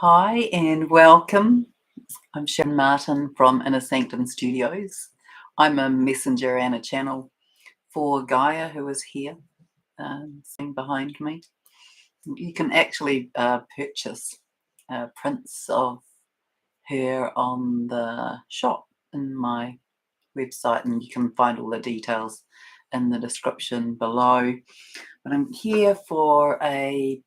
Hi and welcome. I'm Sharon Martin from Inner Sanctum Studios. I'm a messenger and a channel for Gaia, who is here, sitting behind me. You can actually purchase prints of her on the shop in my website, and you can find all the details in the description below. But I'm here for a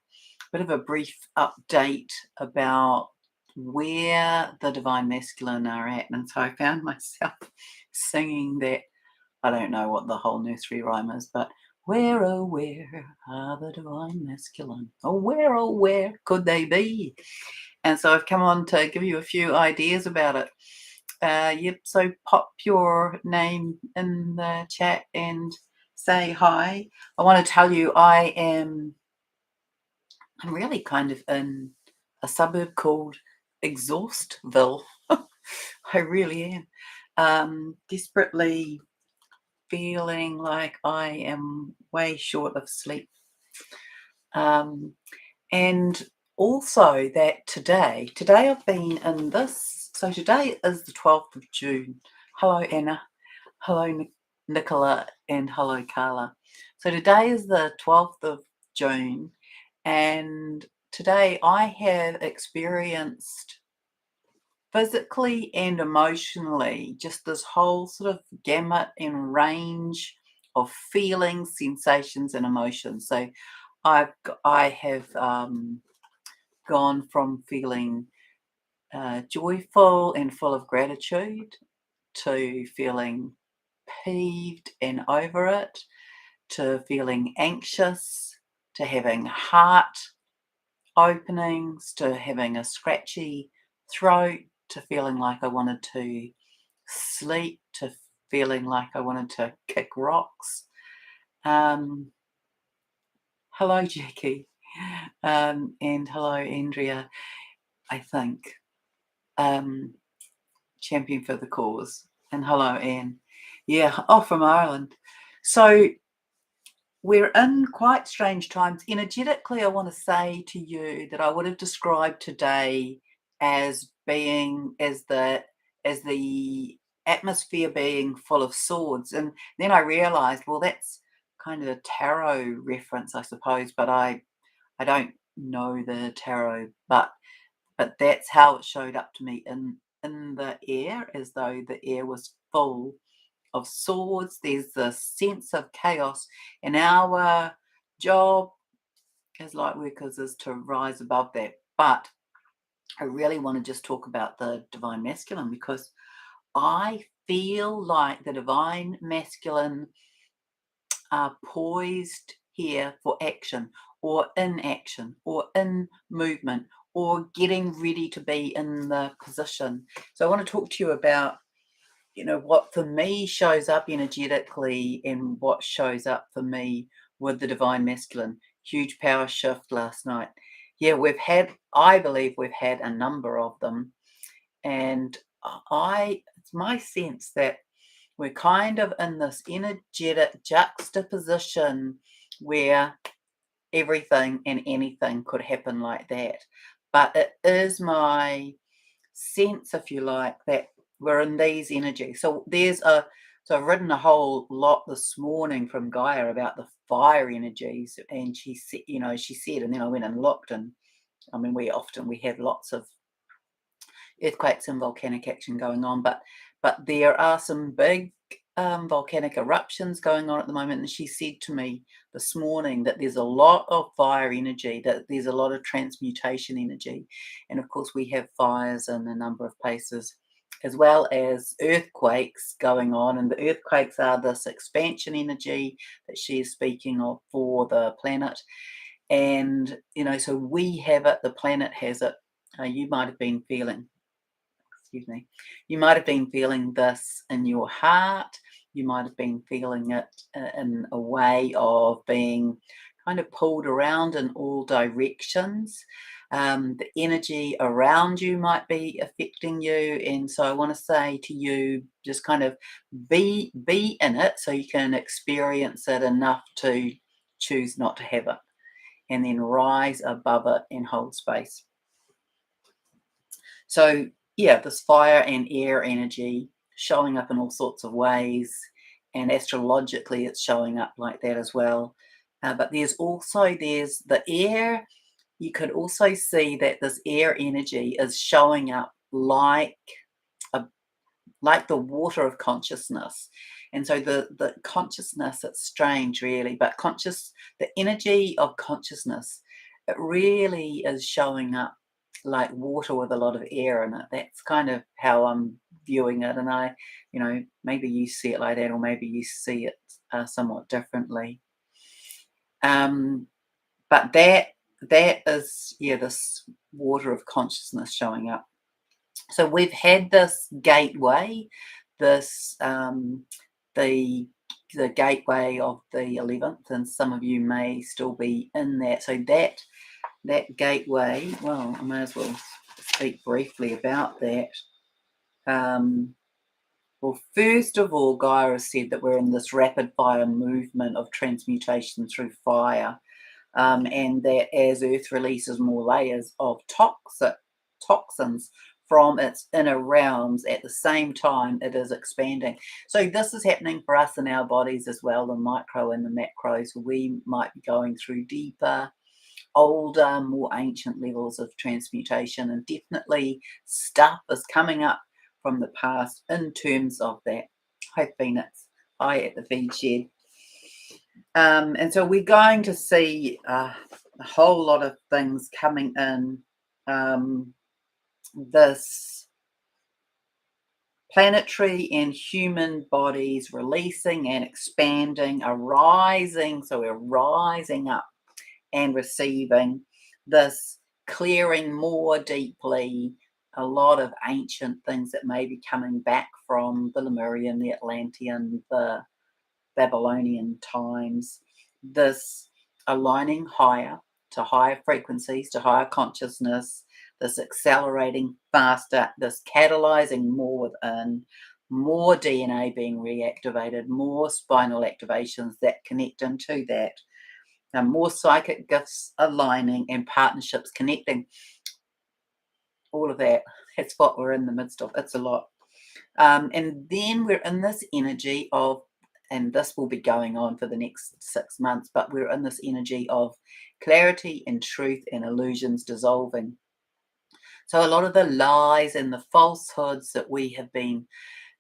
bit of a brief update about where the divine masculine are at. And so I found myself singing that. I don't know what the whole nursery rhyme is, but where, oh, where are the divine masculine? Oh, where could they be? And so I've come on to give you a few ideas about it. Yep, so pop your name in the chat and say hi. I want to tell you I'm really kind of in a suburb called Exhaustville. I really am. Desperately feeling like I am way short of sleep. And also that today I've been in this. So today is the 12th of June. Hello, Anna. Hello, Nicola. And hello, Carla. So today is the 12th of June. And today I have experienced physically and emotionally just this whole sort of gamut and range of feelings, sensations, and emotions. So I have gone from feeling joyful and full of gratitude to feeling peeved and over it, to feeling anxious, to having heart openings, to having a scratchy throat, to feeling like I wanted to sleep, to feeling like I wanted to kick rocks. Hello, Jackie. And hello, Andrea, I think. Champion for the cause. And hello, Anne. Yeah, from Ireland. So we're in quite strange times. Energetically, I want to say to you that I would have described today as being as the atmosphere being full of swords. And then I realized, well, that's kind of a tarot reference, I suppose, but I don't know the tarot, but that's how it showed up to me in the air, as though the air was full of swords. There's a sense of chaos, and our job as light workers is to rise above that. But I really want to just talk about the divine masculine, because I feel like the divine masculine are poised here for action, or in action, or in movement, or getting ready to be in the position. So I want to talk to you about what for me shows up energetically, and what shows up for me with the divine masculine. Huge power shift last night. Yeah, I believe we've had a number of them, and it's my sense that we're kind of in this energetic juxtaposition where everything and anything could happen like that. But it is my sense, if you like, that we're in these energies. So I've written a whole lot this morning from Gaia about the fire energies, and she said, and then I went and looked, and I mean, we have lots of earthquakes and volcanic action going on, but there are some big volcanic eruptions going on at the moment. And she said to me this morning that there's a lot of fire energy, that there's a lot of transmutation energy, and of course we have fires in a number of places, as well as earthquakes going on. And the earthquakes are this expansion energy that she is speaking of for the planet. And so we have it, the planet has it. You might have been feeling excuse me, you might have been feeling this in your heart. You might have been feeling it in a way of being kind of pulled around in all directions. The energy around you might be affecting you. And so I want to say to you, just kind of be in it, so you can experience it enough to choose not to have it, and then rise above it and hold space. So, yeah, this fire and air energy showing up in all sorts of ways, and astrologically, it's showing up like that as well. But there's the air. You could also see that this air energy is showing up a like the water of consciousness. And so the consciousness, it's strange really, but the energy of consciousness, it really is showing up like water with a lot of air in it. That's kind of how I'm viewing it. And maybe you see it like that, or maybe you see it somewhat differently. Um, but that is, yeah, this water of consciousness showing up. So we've had this gateway, this the gateway of the 11th, and some of you may still be in that. So that gateway, well, I may as well speak briefly about that. Well, first of all, Gaia has said that we're in this rapid fire movement of transmutation through fire, and that as Earth releases more layers of toxins from its inner realms, at the same time it is expanding. So this is happening for us in our bodies as well, the micro and the macros. We might be going through deeper, older, more ancient levels of transmutation, and definitely stuff is coming up from the past in terms of that. Hi Phoenix, hi at the feed shed. And so we're going to see a whole lot of things coming in. This planetary and human bodies releasing and expanding, arising. So we're rising up and receiving this, clearing more deeply a lot of ancient things that may be coming back from the Lemurian, the Atlantean, the Babylonian times. This aligning higher to higher frequencies, to higher consciousness, this accelerating faster, this catalyzing more within, more DNA being reactivated, more spinal activations that connect into that, and more psychic gifts aligning and partnerships connecting. All of that, that's what we're in the midst of. It's a lot. And then we're in this energy of, and this will be going on for the next 6 months, but we're in this energy of clarity and truth and illusions dissolving. So a lot of the lies and the falsehoods that we have been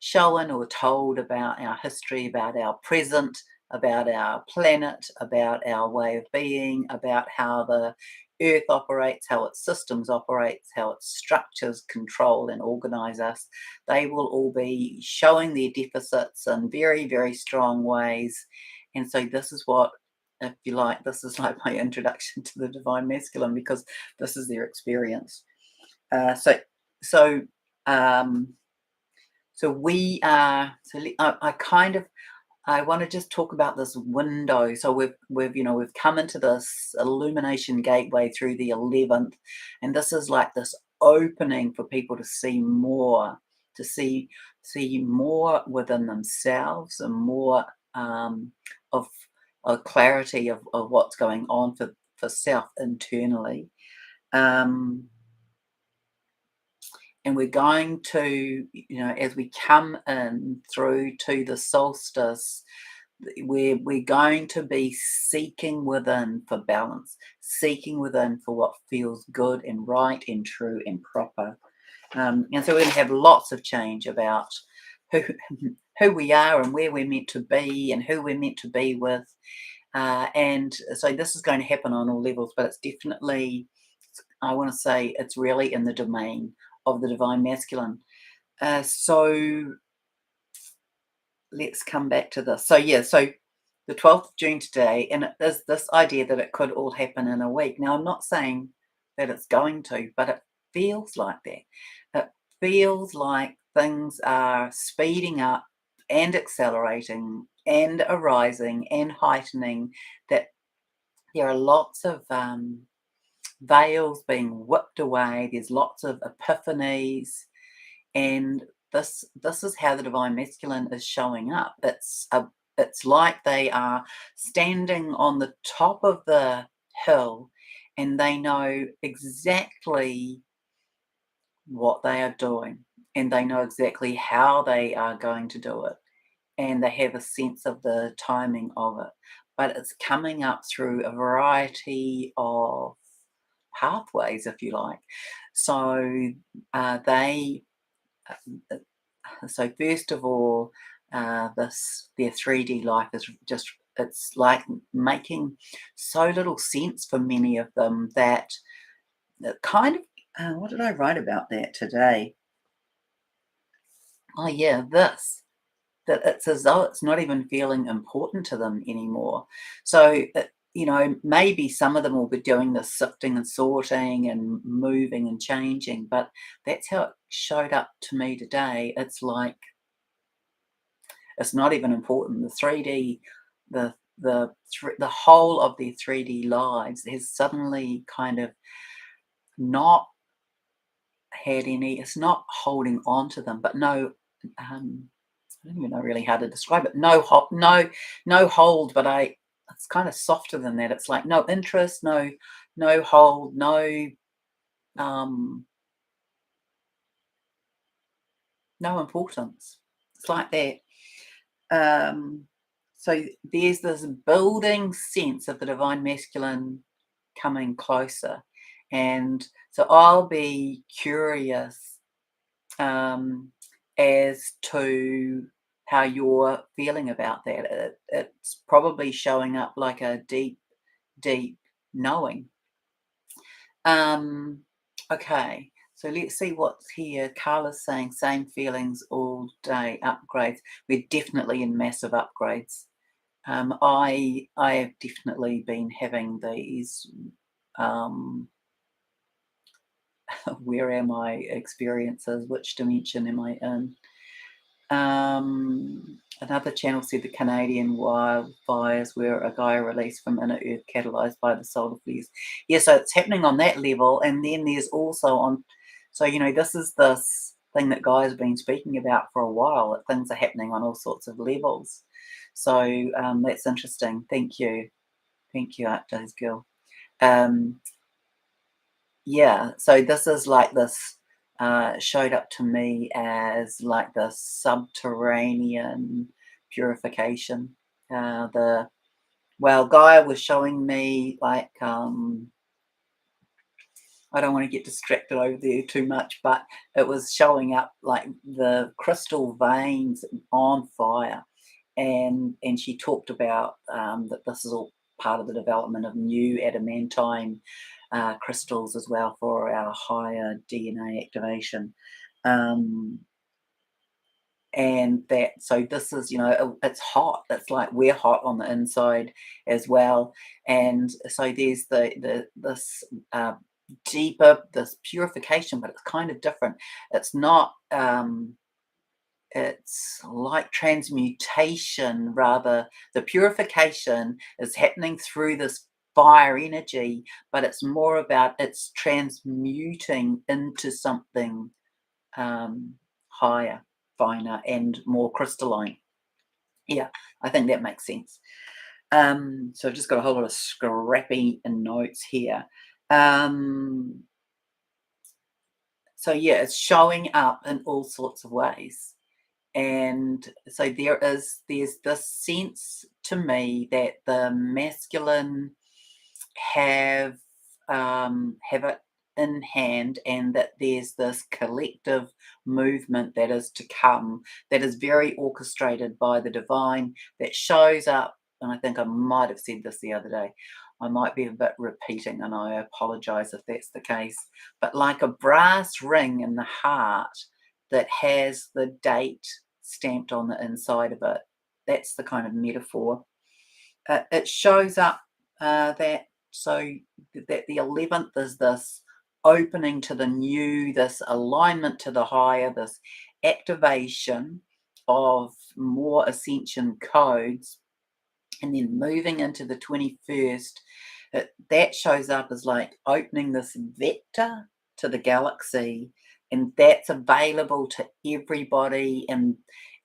shown or told about our history, about our present, about our planet, about our way of being, about how the earth operates, how its systems operates, how its structures control and organize us, they will all be showing their deficits in very, very strong ways. And so this is what, if you like, this is like my introduction to the divine masculine, because this is their experience. So we are. I want to just talk about this window. So we've come into this illumination gateway through the 11th, and this is like this opening for people to see more, to see more within themselves, and more of a clarity of what's going on for self internally. And we're going to, as we come in through to the solstice, we're going to be seeking within for balance, seeking within for what feels good and right and true and proper. And so we're going to have lots of change about who who we are and where we're meant to be and who we're meant to be with. And so this is going to happen on all levels, but it's definitely, I want to say, it's really in the domain of the divine masculine. So let's come back to this. So the 12th of June today, and it is this idea that it could all happen in a week. Now, I'm not saying that it's going to, but it feels like that. It feels like things are speeding up and accelerating and arising and heightening, that there are lots of veils being whipped away. There's lots of epiphanies, and this is how the divine masculine is showing up. It's like they are standing on the top of the hill, and they know exactly what they are doing, and they know exactly how they are going to do it, and they have a sense of the timing of it. But it's coming up through a variety of pathways, if you like. So they uh, so first of all, this their 3D life is just it's like making so little sense for many of them that it kind of what did I write about that today? Oh yeah, this that it's as though it's not even feeling important to them anymore. So maybe some of them will be doing the sifting and sorting and moving and changing, but that's how it showed up to me today. It's like it's not even important. The 3D, the whole of their 3D lives has suddenly kind of not had any. It's not holding on to them, but no. I don't even know really how to describe it. No hold, but it's kind of softer than that. It's like no interest, no hold, um, no importance. It's like that. Um, so there's this building sense of the divine masculine coming closer. And so I'll be curious as to how you're feeling about that. It's probably showing up like a deep, deep knowing. Um, okay, so let's see what's here. Carla's saying same feelings all day, upgrades. We're definitely in massive upgrades. I have definitely been having these. Um, where am I experiences? Which dimension am I in? Another channel said the Canadian wildfires were a Gaia release from inner Earth catalyzed by the solar flares. Yeah, so it's happening on that level, and then there's also on. So this is this thing that Gaia's been speaking about for a while. That things are happening on all sorts of levels. So that's interesting. Thank you, Art Days Girl. Um, yeah, so this is like this showed up to me as like the subterranean purification. The well, Gaia was showing me like I don't want to get distracted over there too much, but it was showing up like the crystal veins on fire, and she talked about that this is all part of the development of new adamantine crystals as well for our higher DNA activation. Um, and that so this is it's hot, it's like we're hot on the inside as well, and so there's the this deeper this purification, but it's kind of different. It's not it's like transmutation rather. The purification is happening through this fire energy, but it's more about it's transmuting into something higher, finer, and more crystalline. Yeah, I think that makes sense. So I've just got a whole lot of scrappy notes here. Um, so yeah, it's showing up in all sorts of ways. And so there's this sense to me that the masculine have have it in hand, and that there's this collective movement that is to come, that is very orchestrated by the divine, that shows up. And I think I might have said this the other day. I might be a bit repeating, and I apologize if that's the case, but like a brass ring in the heart that has the date stamped on the inside of it. That's the kind of metaphor. It shows up that so that the 11th is this opening to the new, this alignment to the higher, this activation of more ascension codes, and then moving into the 21st, that shows up as like opening this vector to the galaxy, and that's available to everybody,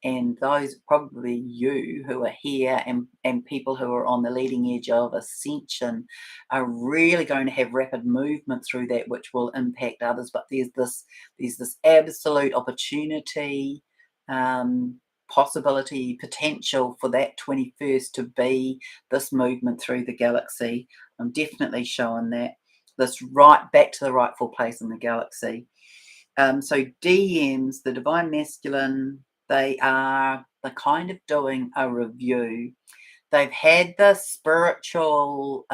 And those probably you who are here and people who are on the leading edge of ascension are really going to have rapid movement through that, which will impact others. But there's this absolute opportunity, possibility, potential for that 21st to be this movement through the galaxy. I'm definitely showing that. This right back to the rightful place in the galaxy. So DMs, the Divine Masculine, they're kind of doing a review. They've had this spiritual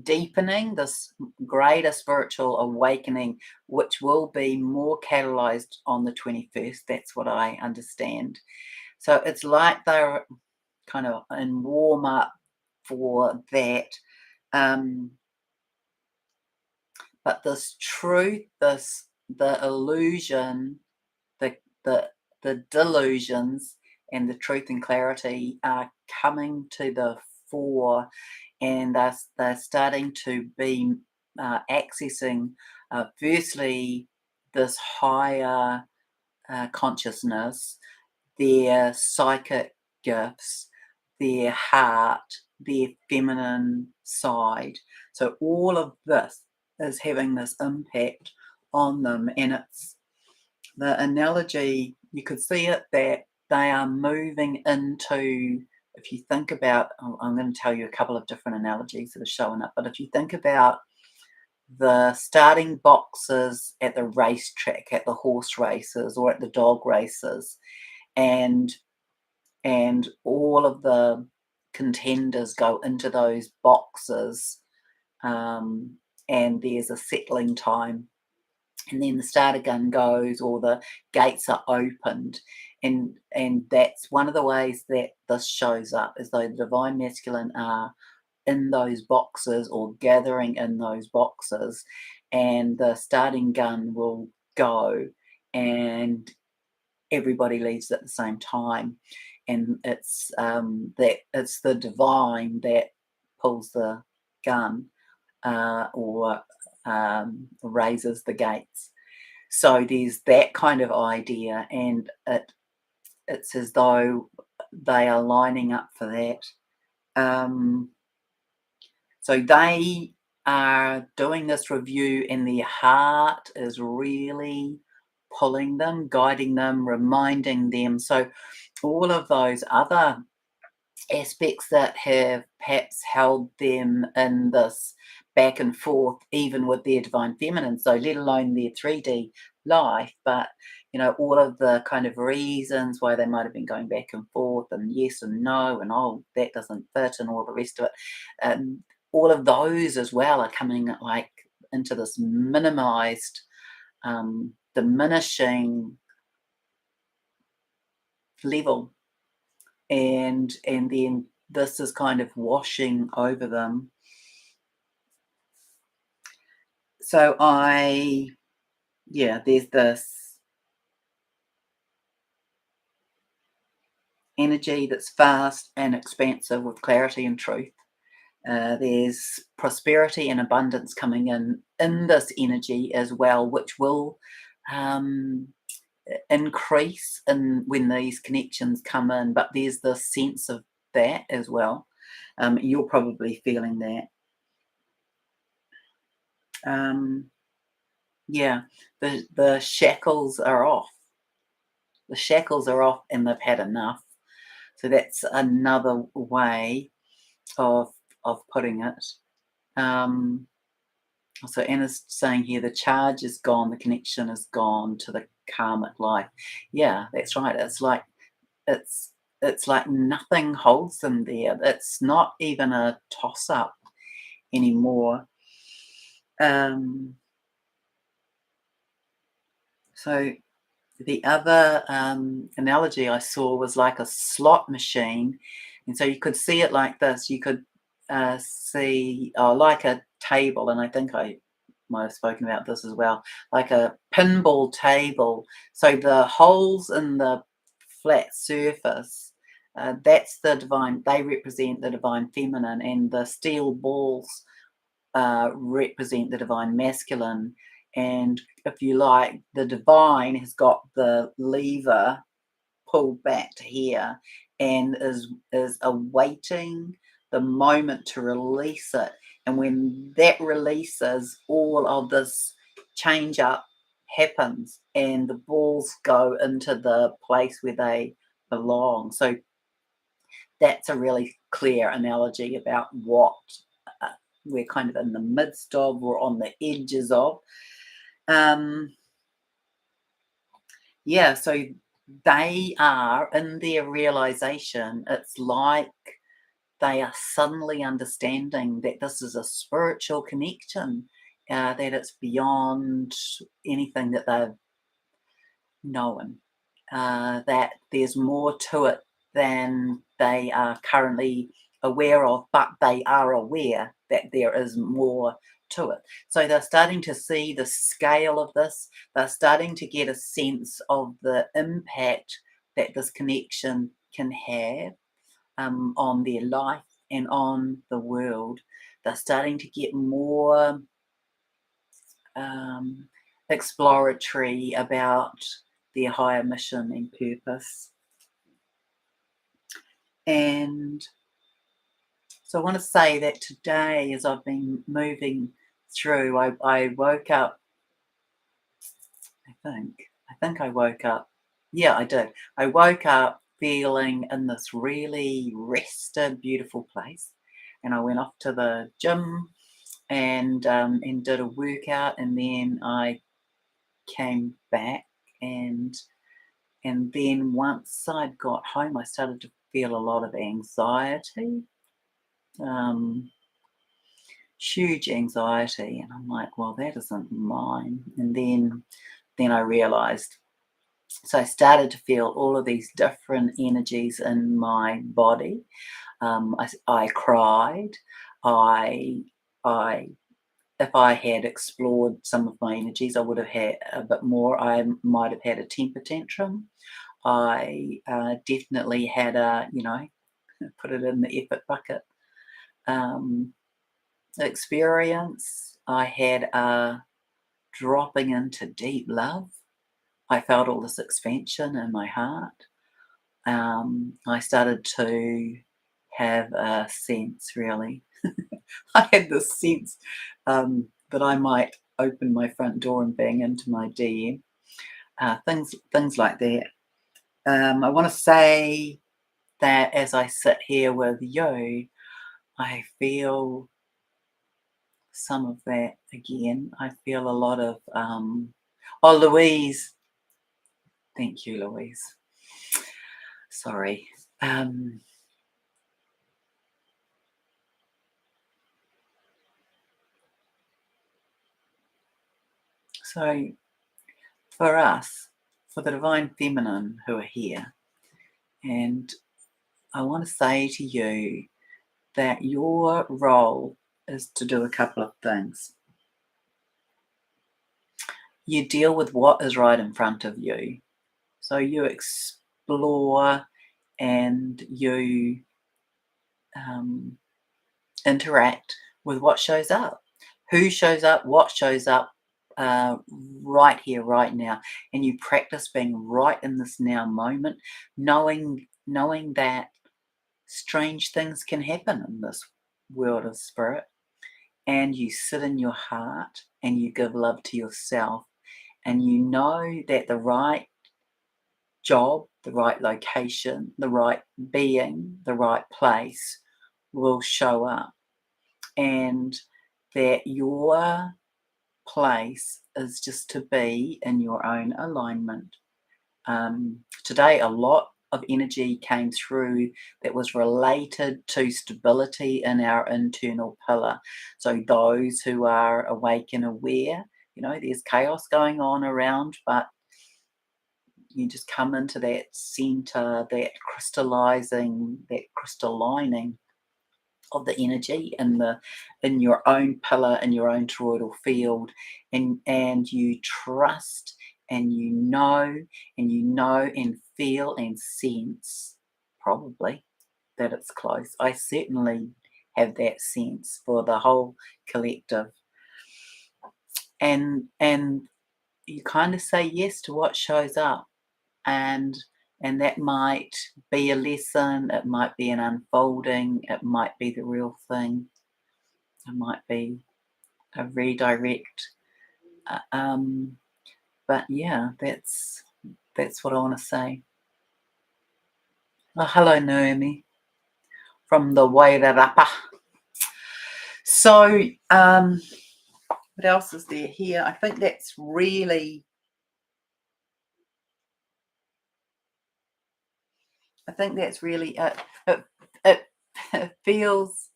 deepening, this greater spiritual awakening, which will be more catalyzed on the 21st. That's what I understand. So it's like they're kind of in warm up for that. But this truth, the illusion, the the the delusions and the truth and clarity are coming to the fore, and they're starting to be accessing firstly this higher consciousness, their psychic gifts, their heart, their feminine side. So all of this is having this impact on them, and it's the analogy, you could see it that they are moving into, if you think about, I'm going to tell you a couple of different analogies that are showing up, but if you think about the starting boxes at the racetrack, at the horse races or at the dog races, and all of the contenders go into those boxes, and there's a settling time, and then the starter gun goes or the gates are opened, and that's one of the ways that this shows up, as though the divine masculine are in those boxes or gathering in those boxes, and the starting gun will go and everybody leaves at the same time, and it's the divine that pulls the gun, or raises the gates. So there's that kind of idea, and it's as though they are lining up for that. So they are doing this review, and their heart is really pulling them, guiding them, reminding them. So all of those other aspects that have perhaps held them in this back and forth, even with their divine feminine, so let alone their 3D life, but all of the kind of reasons why they might have been going back and forth, and yes and no, and oh, that doesn't fit, and all the rest of it. All of those as well are coming like into this minimized, diminishing level, and then this is kind of washing over them. So there's this energy that's vast and expansive with clarity and truth. There's prosperity and abundance coming in this energy as well, which will increase when these connections come in. But there's the sense of that as well. You're probably feeling that. The shackles are off. The shackles are off, and they've had enough. So that's another way of putting it. So Anna's saying here, the charge is gone, the connection is gone to the karmic life. Yeah, that's right. It's like nothing holds them there. It's not even a toss up anymore. So the other analogy I saw was like a slot machine, and so you could see it like this. You could see like a table, and I think I might have spoken about this as well, like a pinball table. So the holes in the flat surface, that's the divine. They represent the divine feminine, and the steel balls represent the divine masculine. And if you like, the divine has got the lever pulled back to here and is awaiting the moment to release it. And when that releases, all of this change up happens and the balls go into the place where they belong. So that's a really clear analogy about what uh, we're kind of in the midst of or on the edges of. Um, yeah, so they are in their realization, it's like they are suddenly understanding that this is a spiritual connection, that it's beyond anything that they've known, that there's more to it than they are currently aware of, but they are aware that there is more to it. So they're starting to see the scale of this, they're starting to get a sense of the impact that this connection can have on their life and on the world. They're starting to get more um, exploratory about their higher mission and purpose. And so I want to say that today, as I've been moving through, I woke up, I think I woke up, yeah, I did. I woke up feeling in this really rested, beautiful place. And I went off to the gym and did a workout, and then I came back and then once I'd got home, I started to feel a lot of anxiety, um, huge anxiety, and I'm like, well, that isn't mine. And then I realized. So I started to feel all of these different energies in my body. I cried. I I if I had explored some of my energies, I would have had a bit more. I might have had a temper tantrum. I definitely had put it in the effort bucket um, experience. I had a dropping into deep love. I felt all this expansion in my heart. I started to have a sense, really. I had this sense that I might open my front door and bang into my DM. Things like that. I want to say that as I sit here with you, I feel some of that again. I feel a lot of oh, Louise. Thank you, Louise. Sorry. Um, so for us, for the divine feminine who are here, and I want to say to you that your role is to do a couple of things. You deal with what is right in front of you. So you explore and you interact with what shows up. Who shows up, what shows up right here, right now. And you practice being right in this now moment, knowing that strange things can happen in this world of spirit. And you sit in your heart and you give love to yourself. And you know that the right job, the right location, the right being, the right place will show up. And that your place is just to be in your own alignment. Today, a lot of energy came through that was related to stability in our internal pillar. So, those who are awake and aware, there's chaos going on around, but you just come into that center, that crystallizing, that crystallining of the energy in your own pillar, in your own toroidal field, and you trust and you know and feel and sense probably that it's close. I certainly have that sense for the whole collective. And you kind of say yes to what shows up. And And that might be a lesson, it might be an unfolding, it might be the real thing, it might be a redirect. Uh, um, but yeah, that's what I want to say. Oh, hello, Naomi, from the Wairarapa. So, what else is there here? I think that's really. I think that's really it. It, it feels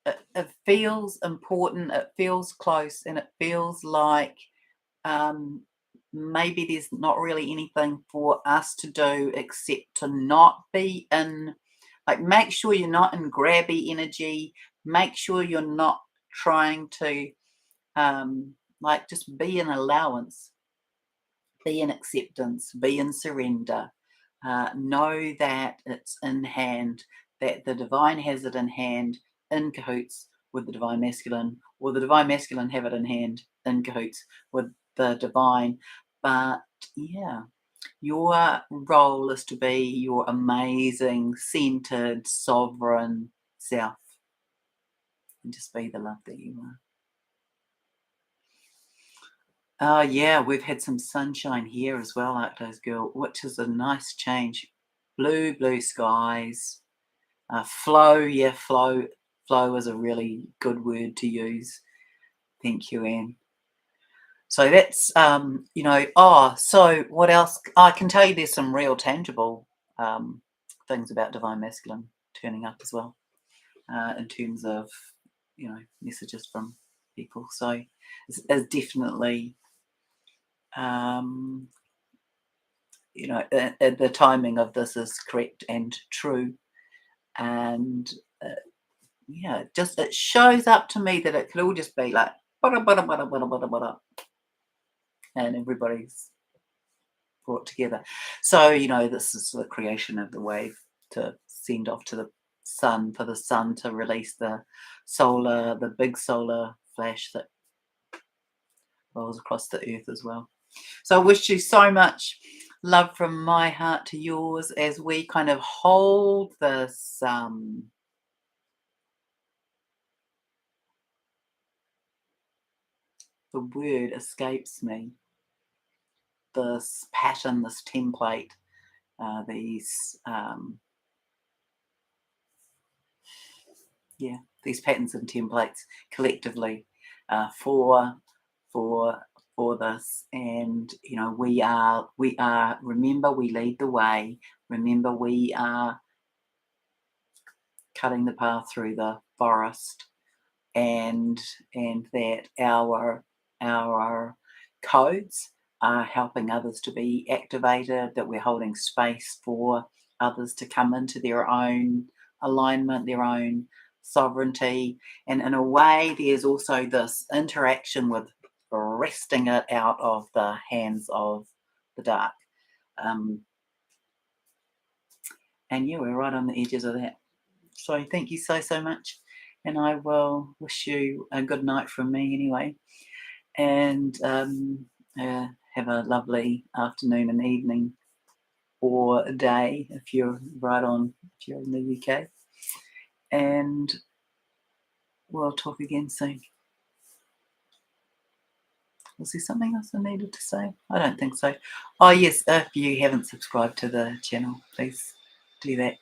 it feels important. It feels close, and it feels like um, maybe there's not really anything for us to do except to not be in. Like, make sure you're not in grabby energy. Make sure you're not trying to like just be in allowance, be in acceptance, be in surrender. Know that it's in hand, that the divine has it in hand, in cahoots with the divine masculine, or the divine masculine have it in hand, in cahoots with the divine. But yeah, your role is to be your amazing, centered, sovereign self, and just be the love that you are. Oh, yeah, we've had some sunshine here as well, Outdoors Girl, which is a nice change. Blue skies. Flow, yeah, flow is a really good word to use. Thank you, Anne. So that's, so what else? I can tell you there's some real tangible things about Divine Masculine turning up as well, in terms of, messages from people. So it's definitely, the timing of this is correct and true. And just it shows up to me that it could all just be like, bada, bada, bada, bada, bada, bada, and everybody's brought together. So, this is the creation of the wave to send off to the sun, for the sun to release the big solar flash that rolls across the earth as well. So I wish you so much love from my heart to yours as we kind of hold this the word escapes me, this pattern, this template, these these patterns and templates collectively for this. And we are remember, we lead the way. Remember, we are cutting the path through the forest, and that our codes are helping others to be activated, that we're holding space for others to come into their own alignment, their own sovereignty. And in a way, there's also this interaction with wresting it out of the hands of the dark. And yeah, we're right on the edges of that. So thank you so much. And I will wish you a good night from me anyway. And have a lovely afternoon and evening, or day if you're if you're in the UK. And we'll talk again soon. Was there something else I needed to say? I don't think so. Oh yes, if you haven't subscribed to the channel, please do that.